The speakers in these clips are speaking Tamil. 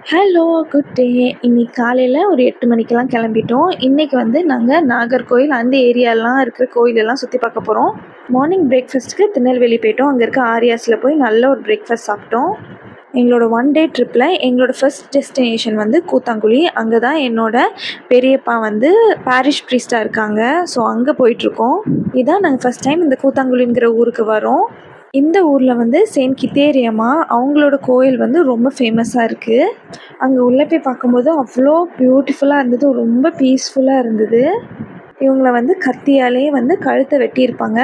Hello, good day. இன்னைக்கு காலையில் ஒரு 8 மணிக்கெல்லாம் கிளம்பிட்டோம். இன்றைக்கி வந்து நாங்கள் நாகர்கோயில் அந்த ஏரியாலாம் இருக்கிற கோயிலெல்லாம் சுற்றி பார்க்க போகிறோம். மார்னிங் பிரேக்ஃபாஸ்ட்டுக்கு திருநெல்வேலி போயிட்டோம். அங்கே இருக்க ஆரியாஸில் போய் நல்ல ஒரு பிரேக்ஃபாஸ்ட் சாப்பிட்டோம். எங்களோட 1 டே ட்ரிப்பில் எங்களோட ஃபர்ஸ்ட் டெஸ்டினேஷன் வந்து கூத்தாங்குழி. அங்கே தான் என்னோட பெரியப்பா வந்து பாரிஷ் ப்ரீஸ்டாக இருக்காங்க. ஸோ அங்கே போயிட்டுருக்கோம். இதான் நாங்கள் ஃபஸ்ட் டைம் இந்த கூத்தாங்குழிங்கிற ஊருக்கு வரோம். இந்த ஊரில் வந்து செயின்ட் கித்தேரியம்மா அவங்களோட கோயில் வந்து ரொம்ப ஃபேமஸாக இருக்குது. அங்கே உள்ளே போய் பார்க்கும்போது அவ்வளோ பியூட்டிஃபுல்லாக இருந்தது. ரொம்ப பீஸ்ஃபுல்லாக இருந்தது. இவங்கள வந்து கத்தியாலே வந்து கழுத்தை வெட்டியிருப்பாங்க.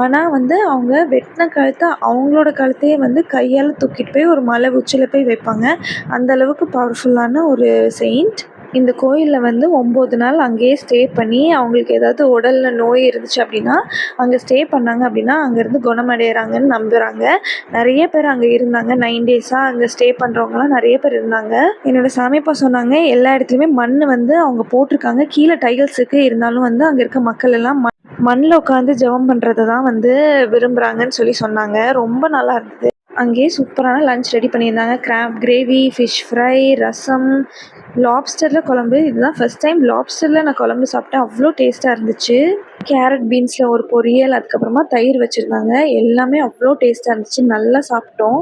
ஆனால் வந்து அவங்க வெட்டின கழுத்தை அவங்களோட கழுத்தையே வந்து கையால் தூக்கிட்டு போய் ஒரு மலை உச்சியில் போய் வைப்பாங்க. அந்தளவுக்கு பவர்ஃபுல்லான ஒரு செயின்ட். இந்த கோயிலில் வந்து 9 நாள் அங்கேயே ஸ்டே பண்ணி அவங்களுக்கு ஏதாவது உடலில் நோய் இருந்துச்சு அப்படின்னா அங்கே ஸ்டே பண்ணாங்க அப்படின்னா அங்கேருந்து குணமடைகிறாங்கன்னு நம்புகிறாங்க. நிறைய பேர் அங்கே இருந்தாங்க. 9 டேஸாக அங்கே ஸ்டே பண்ணுறவங்களாம் நிறைய பேர் இருந்தாங்க. என்னோடய சாமிப்பா சொன்னாங்க, எல்லா இடத்துலையுமே மண் வந்து அவங்க போட்டிருக்காங்க. கீழே டைல்ஸ் இருக்குது, இருந்தாலும் வந்து அங்கே இருக்க மக்கள் எல்லாம் மண்ணில் உட்காந்து ஜெபம் பண்ணுறதை தான் வந்து விரும்புகிறாங்கன்னு சொன்னாங்க. ரொம்ப நல்லா இருந்தது. அங்கேயே சூப்பரான லன்ச் ரெடி பண்ணியிருந்தாங்க. கிராப் கிரேவி, ஃபிஷ் ஃப்ரை, ரசம், லாப்ஸ்டரில் குழம்பு. இதுதான் ஃபஸ்ட் டைம் லாப்ஸ்டரில் நான் குழம்பு சாப்பிட்டேன். அவ்வளோ டேஸ்ட்டாக இருந்துச்சு. கேரட் பீன்ஸில் ஒரு பொரியல், அதுக்கப்புறமா தயிர் வச்சுருந்தாங்க. எல்லாமே அவ்வளோ டேஸ்ட்டாக இருந்துச்சு. நல்லா சாப்பிட்டோம்.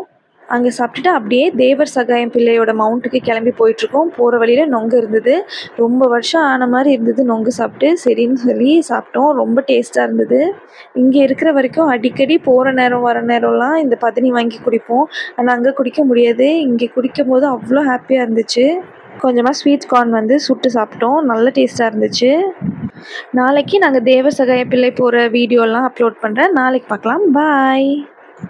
அங்கே சாப்பிட்டுட்டு அப்படியே தேவர் சகாயம் பிள்ளையோட மவுண்ட்டுக்கு கிளம்பி போயிட்டுருக்கோம். போகிற வழியில் நொங்கு இருந்தது. ரொம்ப வருஷம் ஆன மாதிரி இருந்தது நொங்கு சாப்பிட்டு. சரின்னு சொல்லி சாப்பிட்டோம். ரொம்ப டேஸ்ட்டாக இருந்தது. இங்கே இருக்கிற வரைக்கும் அடிக்கடி போகிற நேரம் வர நேரம்லாம் இந்த பதனி வாங்கி குடிப்போம். ஆனால் அங்கே குடிக்க முடியாது. இங்கே குடிக்கும் போது அவ்வளோ ஹாப்பியாக இருந்துச்சு. கொஞ்சமாக ஸ்வீட் கார்ன் வந்து சுட்டு சாப்பிட்டோம். நல்ல டேஸ்ட்டாக இருந்துச்சு. நாளைக்கு நாங்கள் தேவர் சகாய பிள்ளை போகிற வீடியோலாம் அப்லோட் பண்ணுறேன். நாளைக்கு பார்க்கலாம். பாய்.